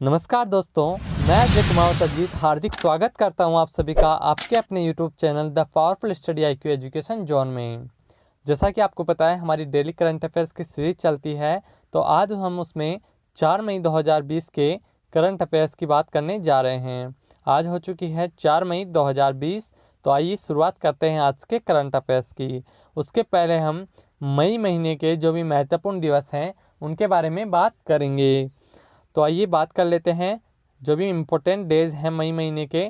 नमस्कार दोस्तों, मैं अजय कुमार तजीत हार्दिक स्वागत करता हूं आप सभी का आपके अपने YouTube channel the powerful study IQ education zone में। जैसा कि आपको पता है, हमारी डेली करंट अफेयर्स की सीरीज चलती है, तो आज हम उसमें 4 मई 2020 के करंट अफेयर्स की बात करने जा रहे हैं। आज हो चुकी है 4 मई 2020। तो आइए शुरुआत करते हैं आज के करंट अफेयर्स की। उसके पहले हम मई महीने के जो भी महत्वपूर्ण दिवस हैं उनके बारे में बात करेंगे। तो आइए बात कर लेते हैं जो भी इम्पोर्टेंट डेज हैं मई महीने के।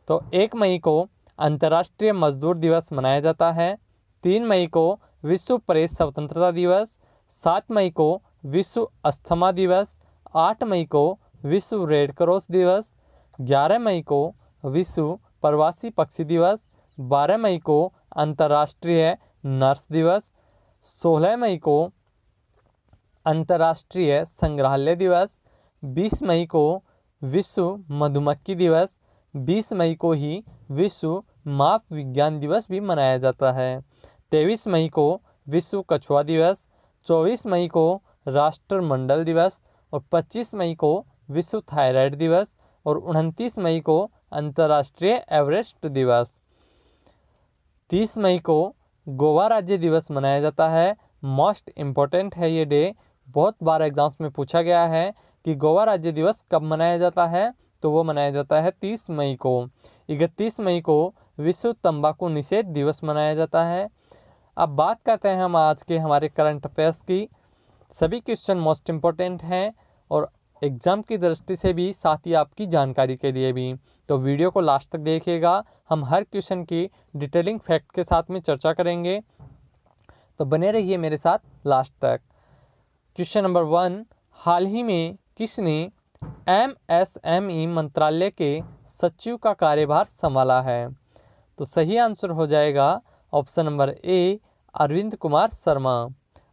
तो 1 मई को अंतर्राष्ट्रीय मजदूर दिवस मनाया जाता है। 3 मई को विश्व प्रेस स्वतंत्रता दिवस। 7 मई को विश्व अस्थमा दिवस। 8 मई को विश्व रेड क्रॉस दिवस। 11 मई को विश्व प्रवासी पक्षी दिवस। 12 मई को अंतर्राष्ट्रीय नर्स दिवस। 16 मई को अंतर्राष्ट्रीय संग्रहालय दिवस। 20 मई को विश्व मधुमक्खी दिवस। 20 मई को ही विश्व माप विज्ञान दिवस भी मनाया जाता है। 23 मई को विश्व कछुआ दिवस। 24 मई को राष्ट्रमंडल दिवस और 25 मई को विश्व थायराइड दिवस और 29 मई को अंतर्राष्ट्रीय एवरेस्ट दिवस। 30 मई को गोवा राज्य दिवस मनाया जाता है। मोस्ट इम्पोर्टेंट है ये डे, बहुत बार एग्जाम्स में पूछा गया है कि गोवा राज्य दिवस कब मनाया जाता है, तो वो मनाया जाता है 30 मई को। 31 मई को विश्व तंबाकू निषेध दिवस मनाया जाता है। अब बात करते हैं हम आज के हमारे करंट अफेयर्स की। सभी क्वेश्चन मोस्ट इम्पोर्टेंट हैं और एग्जाम की दृष्टि से भी, साथ ही आपकी जानकारी के लिए भी। तो वीडियो को लास्ट तक देखिएगा, हम हर क्वेश्चन की डिटेलिंग फैक्ट के साथ में चर्चा करेंगे, तो बने रहिए मेरे साथ लास्ट तक। क्वेश्चन नंबर 1, हाल ही में किसने MSME मंत्रालय के सचिव का कार्यभार संभाला है? तो सही आंसर हो जाएगा option number A, Arvind Kumar Sharma.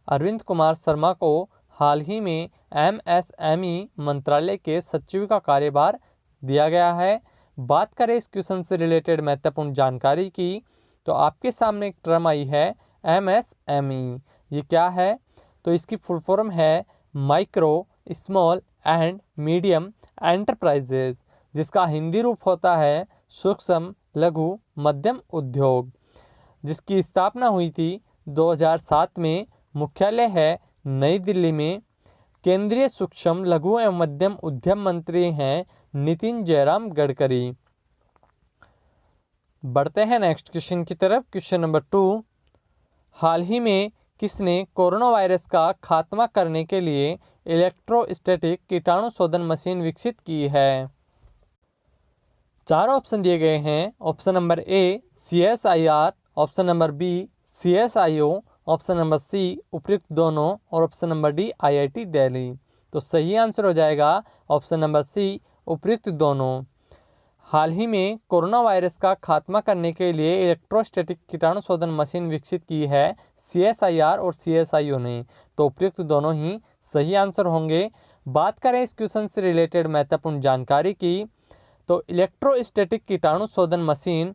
Arvind Kumar Sharma को हाल ही में MSME मंत्रालय के सचिव का कार्यभार दिया गया है। बात करें इस क्वेश्चन से रिलेटेड महत्वपूर्ण जानकारी की, तो आपके सामने एक टर्म आई है MSME। ये क्या है? तो इसकी फुल फॉर्म है micro, small and medium enterprises, जिसका हिंदी रूप होता है सूक्ष्म, लघु, मध्यम उद्योग, जिसकी स्थापना हुई थी 2007 में। मुख्यालय है नई दिल्ली में। केंद्रीय सूक्ष्म, लघु एवं मध्यम उद्यम मंत्री हैं नितिन जयराम गडकरी। बढ़ते हैं नेक्स्ट क्वेश्चन की तरफ। क्वेश्चन नंबर 2, हाल ही में किसने कोरोना वायरस का खात्मा करने के लिए इलेक्ट्रोस्टैटिक कीटाणु शोधन मशीन विकसित की है? 4 ऑप्शन दिए गए हैं। Option number A CSIR, option number B CSIO, option number C उपयुक्त दोनों और option number D IIT Delhi. तो सही आंसर हो जाएगा ऑप्शन नंबर सी, उपयुक्त दोनों। हाल ही में कोरोना वायरस का खात्मा करने के लिए इलेक्ट्रोस्टैटिक कीटाणु शोधन मशीन विकसित की है CSIR और CSIO ने, तो उपयुक्त दोनों ही सही आंसर होंगे। बात करें इस क्वेश्चन से रिलेटेड महत्वपूर्ण जानकारी की, तो इलेक्ट्रोस्टैटिक कीटाणु शोधन मशीन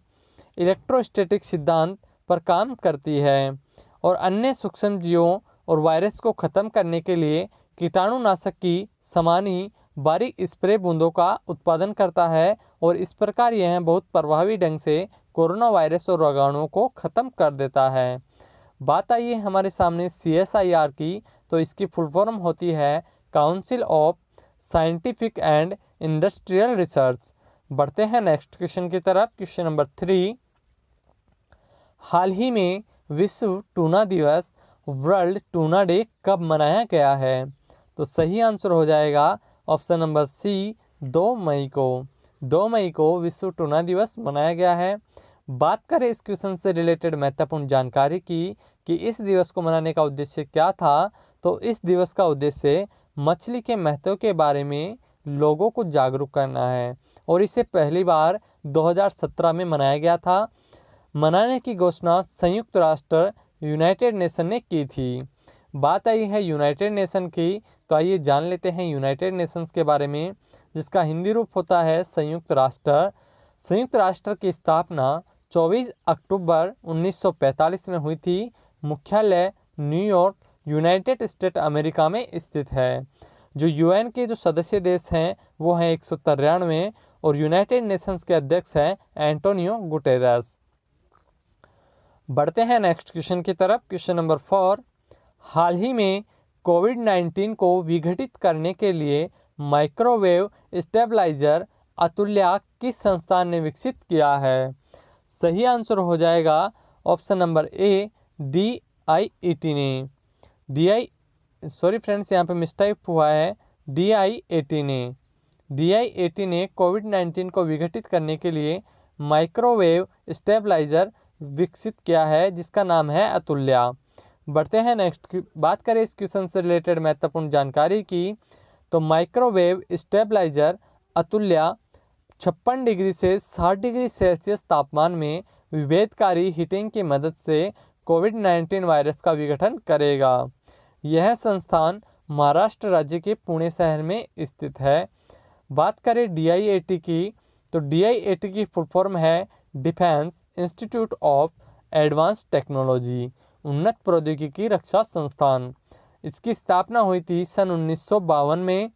इलेक्ट्रोस्टैटिक सिद्धांत पर काम करती है और अन्य सूक्ष्म जीवों और वायरस को ख़त्म करने के लिए कीटाणुनाशक की समान ही बारीक स्प्रे बूंदों का उत्पादन करता है और इस प्रकार यह बहुत प्रभावी ढंग से कोरोना वायरस और रोगाणुओं को ख़त्म कर देता है। बात आई है हमारे सामने CSIR की, तो इसकी फुल फॉर्म होती है council of scientific and industrial research. बढ़ते हैं नेक्स्ट क्वेश्चन की तरफ। क्वेश्चन नंबर 3, हाल ही में विश्व टूना दिवस, वर्ल्ड टूना डे कब मनाया गया है? तो सही आंसर हो जाएगा ऑप्शन नंबर सी, 2 मई को। 2 मई को विश्व टूना दिवस मनाया गया है। बात करें इस क्वेश्चन से रिलेटेड महत्वपूर्ण जानकारी की कि इस दिवस को मनाने का उद्देश्य क्या था, तो इस दिवस का उद्देश्य मछली के महत्व के बारे में लोगों को जागरूक करना है और इसे पहली बार 2017 में मनाया गया था। मनाने की घोषणा संयुक्त राष्ट्र यूनाइटेड नेशन ने की थी। बात आई है यूनाइटेड नेशन की, तो आइए जान लेते हैं यूनाइटेड नेशंस के बारे में, जिसका हिंदी रूप होता है संयुक्त राष्ट्र। संयुक्त राष्ट्र की स्थापना 24 अक्टूबर 1945 में हुई थी। मुख्यालय न्यूयॉर्क, यूनाइटेड स्टेट अमेरिका में स्थित है। जो यूएन के जो सदस्य देश हैं वो हैं 193 और यूनाइटेड नेशंस के अध्यक्ष हैं एंटोनियो गुटेरस। बढ़ते हैं नेक्स्ट क्वेश्चन की तरफ। क्वेश्चन नंबर 4, हाल ही में कोविड-19 को विघटित करने के लिए माइक्रोवेव स्टेबलाइजर अतुल्या किस संस्थान ने विकसित किया है? सही आंसर हो जाएगा ऑप्शन नंबर ए DIAT ने। सॉरी फ्रेंड्स, यहाँ पे मिसटाइप हुआ है, DIAT ने कोविड-19 को विघटित करने के लिए माइक्रोवेव स्टेबलाइजर विकसित किया है जिसका नाम है अतुल्या। बढ़ते हैं नेक्स्ट, बात करें इस क्वेश्चन से रिलेटेड महत्वपूर्ण जानकारी की, तो माइक्रोवेव स्टेबलाइजर अतुल्या 56 डिग्री से 60 डिग्री सेल्सियस तापमान में विभेदकारी हीटिंग की मदद से कोविड-19 वायरस का विघटन करेगा। यह संस्थान महाराष्ट्र राज्य के पुणे शहर में स्थित है। बात करें DIAT की, तो DIAT की फुल फॉर्म है defence institute of advance technology, उन्नत प्रौद्योगिकी रक्षा संस्थान। इसकी स्थापना हुई थी सन 1952 में।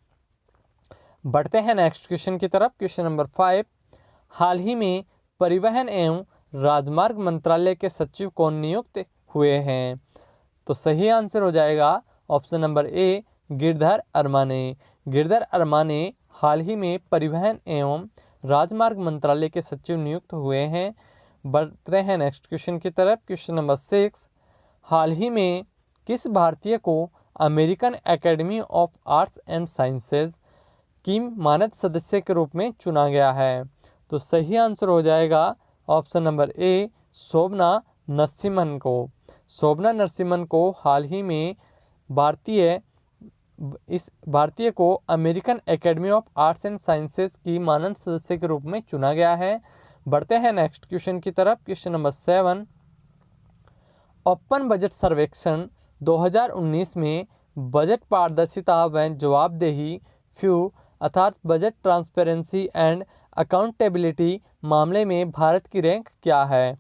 बढ़ते हैं नेक्स्ट क्वेश्चन की तरफ। क्वेश्चन नंबर 5, हाल ही में परिवहन एवं राजमार्ग मंत्रालय के सचिव कौन नियुक्त हुए हैं? तो सही आंसर हो जाएगा option number A Girdhar Armane. Girdhar Armane हाल ही में परिवहन एवं राजमार्ग मंत्रालय के सचिव नियुक्त हुए हैं। बढ़ते हैं नेक्स्ट क्वेश्चन की तरफ। क्वेश्चन नंबर 6, हाल ही में किस भारतीय को American academy of arts and sciences की मानद सदस्य के रूप में चुना गया है? तो सही आंसर हो जाएगा ऑप्शन नंबर ए शोभना नरसिम्हन को। शोभना नरसिम्हन को हाल ही में भारतीय को American academy of arts and sciences की मानद सदस्य के रूप में चुना गया है। बढ़ते हैं नेक्स्ट क्वेश्चन की तरफ। क्वेश्चन नंबर 7, ओपन बजट सर्वेक्षण 2019 में बजट पारदर्शिता व जवाबदेही फ्यू अर्थात बजट ट्रांसपेरेंसी एंड अकाउंटेबिलिटी मामले में भारत की रैंक क्या है?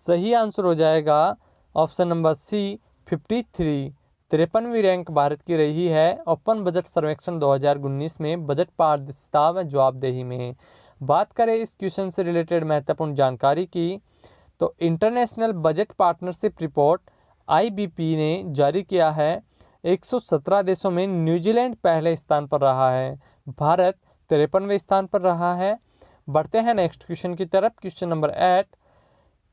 सही आंसर हो जाएगा ऑप्शन नंबर सी 53। 53वीं रैंक भारत की रही है ओपन बजट सर्वेक्षण 2019 में बजट पारदर्शिता व जवाबदेही में। बात करें इस क्वेश्चन से रिलेटेड महत्वपूर्ण जानकारी की, तो international budget partnership report IBP ने जारी किया है। 117 देशों में न्यूजीलैंड पहले स्थान पर रहा है, भारत 53वें स्थान पर रहा है। बढ़ते हैं नेक्स्ट क्वेश्चन की तरफ। क्वेश्चन नंबर 8,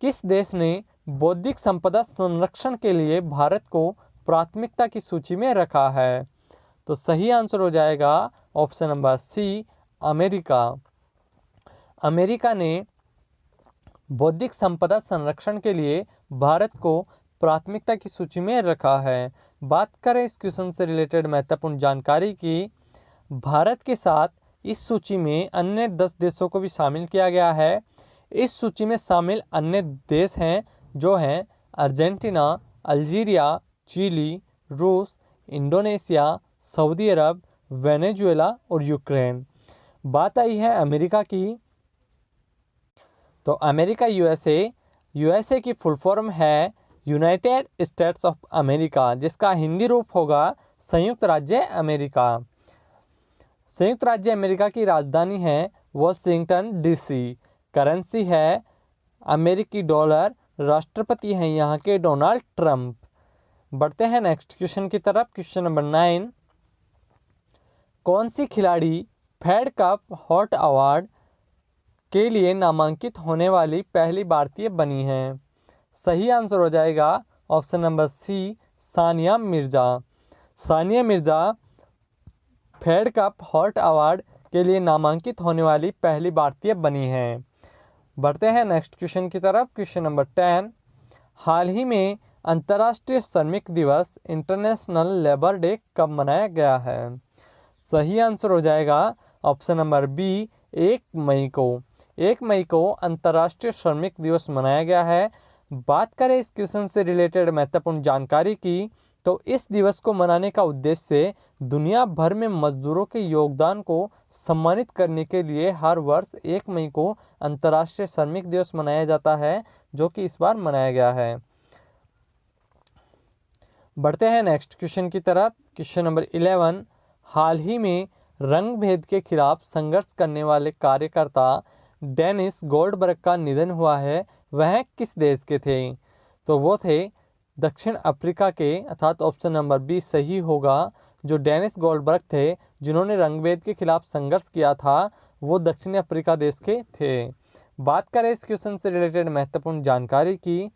किस देश ने बौद्धिक संपदा संरक्षण के लिए भारत को प्राथमिकता की सूची में रखा है? तो सही आंसर हो जाएगा option number C America. America ने बौद्धिक संपदा संरक्षण के लिए भारत को प्राथमिकता की सूची में रखा है। बात करें इस क्वेश्चन से रिलेटेड महत्वपूर्ण जानकारी की, भारत के साथ इस सूची में अन्य 10 देशों को भी शामिल किया गया है। इस सूची में शामिल अन्य देश हैं जो हैं अर्जेंटीना, अल्जीरिया, चिली, रूस, इंडोनेशिया, सऊदी अरब, वेनेजुएला और यूक्रेन। बात आई है अमेरिका की, तो अमेरिका यूएसए की फुल फॉर्म है यूनाइटेड स्टेट्स ऑफ अमेरिका, जिसका हिंदी रूप होगा संयुक्त राज्य अमेरिका। संयुक्त राज्य अमेरिका की राजधानी है वाशिंगटन DC। करेंसी है अमेरिकी डॉलर। राष्ट्रपति हैं यहाँ के डोनाल्ड ट्रंप। बढ़ते हैं नेक्स्ट क्वेश्चन की तरफ। क्वेश्चन नंबर 9, कौन सी खिलाड़ी फेड कप हॉट अवार्ड के लिए नामांकित होने वाली पहली भारतीय बनी है? सही आंसर हो जाएगा option number C Sania Mirza. Sania Mirza Fed Cup heart award के लिए नामांकित होने वाली पहली भारतीय बनी हैं। बढ़ते हैं नेक्स्ट क्वेश्चन की तरफ। क्वेश्चन नंबर 10, हाल ही में अंतर्राष्ट्रीय श्रमिक दिवस इंटरनेशनल लेबर डे कब मनाया गया है? सही आंसर हो जाएगा ऑप्शन नंबर बी 1 मई को। 1 मई को अंतर्राष्ट्रीय श्रमिक दिवस मनाया गया है। बात करें इस क्वेश्चन से रिलेटेड महत्वपूर्ण जानकारी की, तो इस दिवस को मनाने का उद्देश्य दुनिया भर में मजदूरों के योगदान को सम्मानित करने के लिए हर वर्ष 1 मई को अंतर्राष्ट्रीय श्रमिक दिवस मनाया जाता है, जो कि इस बार मनाया गया है। बढ़ते हैं नेक्स्ट क्वेश्चन की तरफ। क्वेश्चन नंबर 11, हाल ही में रंग भेद के खिलाफ संघर्ष करने वाले कार्यकर्ता डेनिस गोल्डबर्ग का निधन हुआ है, वह किस देश के थे? तो वो थे दक्षिण अफ्रीका के, अर्थात ऑप्शन नंबर बी सही होगा। जो डेनिस गोल्डबर्ग थे जिन्होंने रंगभेद के खिलाफ संघर्ष किया था, वो दक्षिण अफ्रीका देश के थे। बात करें इस क्वेश्चन से रिलेटेड महत्वपूर्ण जानकारी की,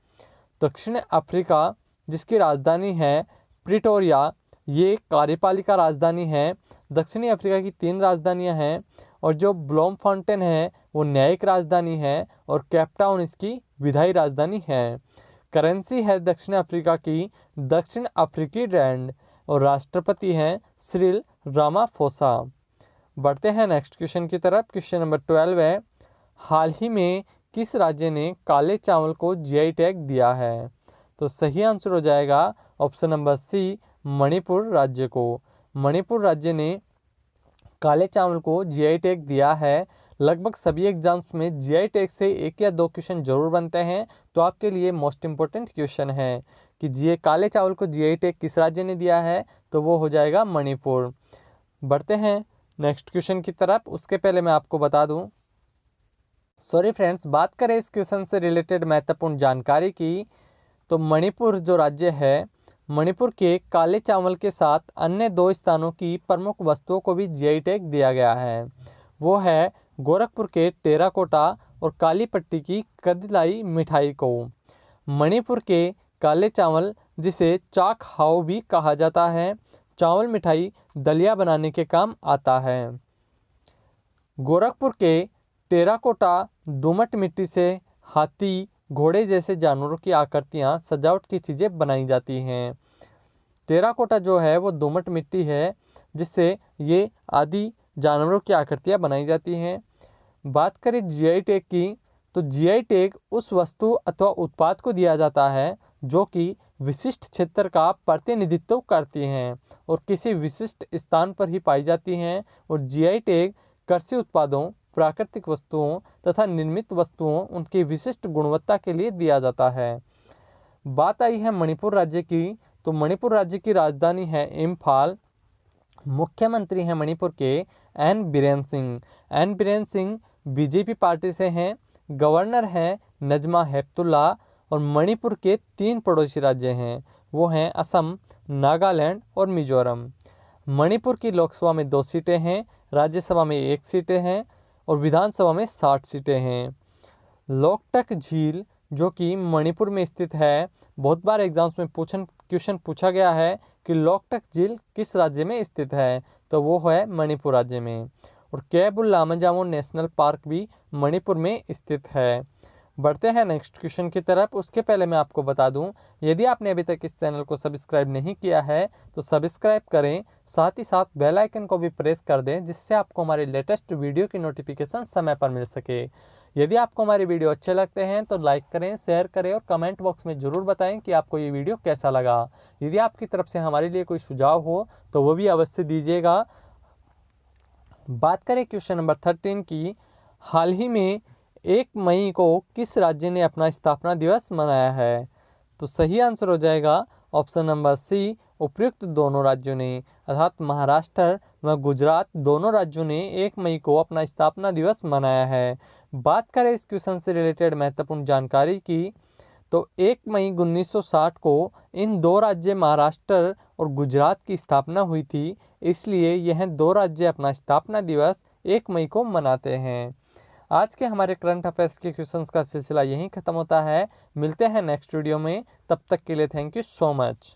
दक्षिण अफ्रीका जिसकी राजधानी है प्रिटोरिया, ये कार्यपालिका राजधानी है। दक्षिणी अफ्रीका की 3 राजधानियां हैं और जो ब्लोमफॉन्टेन है वो न्यायिक राजधानी है और केपटाउन इसकी विधायी राजधानी है। करेंसी है दक्षिण अफ्रीका की दक्षिण अफ्रीकी रैंड और राष्ट्रपति हैं सिरिल रामाफोसा। बढ़ते हैं नेक्स्ट क्वेश्चन की तरफ। क्वेश्चन नंबर 12 है, हाल ही में किस राज्य ने काले चावल को जीआई टैग दिया है? तो सही आंसर हो जाएगा ऑप्शन नंबर सी, मणिपुर राज्य को। मणिपुर राज्य ने काले चावल को जीआई टैग दिया है। लगभग सभी एग्जाम्स में जीआई टैग से 1 या 2 क्वेश्चन जरूर बनते हैं, तो आपके लिए मोस्ट इंपॉर्टेंट क्वेश्चन है कि काले चावल को जीआई टैग किस राज्य ने दिया है, तो वो हो जाएगा मणिपुर। बढ़ते हैं नेक्स्ट क्वेश्चन की तरफ। उसके पहले मैं आपको बता दूं, सॉरी फ्रेंड्स, बात करें इस क्वेश्चन से रिलेटेड महत्वपूर्ण जानकारी की, तो मणिपुर जो राज्य है, मणिपुर के काले चावल के साथ अन्य 2 स्थानों की प्रमुख वस्तुओं को भी जीआई टैग दिया गया है। वो है गोरखपुर के टेराकोटा और काली पट्टी की कदलाई मिठाई को। मणिपुर के काले चावल, जिसे चाक हाउ भी कहा जाता है, चावल मिठाई दलिया बनाने के काम आता है। गोरखपुर के टेराकोटा दोमट मिट्टी से हाथी, घोड़े जैसे जानवरों की आकृतियां, सजावट की चीज़ें बनाई जाती हैं। टेराकोटा जो है वो दोमट मिट्टी है जिससे ये आदि जानवरों की आकृतियां बनाई जाती हैं। बात करें जीआई टैग की, तो जीआई टैग उस वस्तु अथवा उत्पाद को दिया जाता है जो कि विशिष्ट क्षेत्र का प्रतिनिधित्व करती हैं और किसी विशिष्ट स्थान पर ही पाई जाती हैं। और जीआई टैग कृषि उत्पादों, प्राकृतिक वस्तुओं तथा निर्मित वस्तुओं, उनकी विशिष्ट गुणवत्ता के लिए दिया जाता है। बात आई है मणिपुर राज्य की, तो मणिपुर राज्य की राजधानी है इम्फाल। मुख्यमंत्री हैं मणिपुर के N Biren Singh. N Biren Singh BJP party से हैं। गवर्नर हैं नजमा हेपतुल्ला। और मणिपुर के 3 पड़ोसी राज्य हैं, वो हैं असम, नागालैंड और मिजोरम। मणिपुर की लोकसभा में 2 सीटें हैं, राज्यसभा में 1 सीटें हैं और विधानसभा में 60 सीटें हैं। लोकटक झील जो कि मणिपुर में स्थित है, बहुत बार एग्जाम्स में क्वेश्चन पूछा गया है कि लोकटक झील किस राज्य में स्थित है, तो वो है मणिपुर राज्य में। और कैबुल लामजामो नेशनल पार्क भी मणिपुर में स्थित है। बढ़ते हैं नेक्स्ट क्वेश्चन की तरफ। उसके पहले मैं आपको बता दूं, यदि आपने अभी तक इस चैनल को सब्सक्राइब नहीं किया है तो सब्सक्राइब करें, साथ ही साथ बेल आइकन को भी प्रेस कर दें जिससे आपको हमारे लेटेस्ट वीडियो की नोटिफिकेशन समय पर मिल सके। यदि आपको हमारे वीडियो अच्छे लगते हैं तो लाइक करें, शेयर करें और कमेंट बॉक्स में ज़रूर बताएं कि आपको ये वीडियो कैसा लगा। यदि आपकी तरफ से हमारे लिए कोई सुझाव हो तो वो भी अवश्य दीजिएगा। बात करें क्वेश्चन नंबर 13 की, हाल ही में 1 मई को किस राज्य ने अपना स्थापना दिवस मनाया है? तो सही आंसर हो जाएगा ऑप्शन नंबर सी, उपयुक्त दोनों राज्यों ने, अर्थात महाराष्ट्र व गुजरात दोनों राज्यों ने 1 मई को अपना स्थापना दिवस मनाया है। बात करें इस क्वेश्चन से रिलेटेड महत्वपूर्ण जानकारी की, तो 1 मई 1960 को इन 2 राज्य महाराष्ट्र और गुजरात की स्थापना हुई थी, इसलिए यह 2 राज्य अपना स्थापना दिवस 1 मई को मनाते हैं। आज के हमारे करंट अफेयर्स के क्वेश्चंस का सिलसिला यहीं खत्म होता है। मिलते हैं नेक्स्ट वीडियो में, तब तक के लिए थैंक यू सो मच।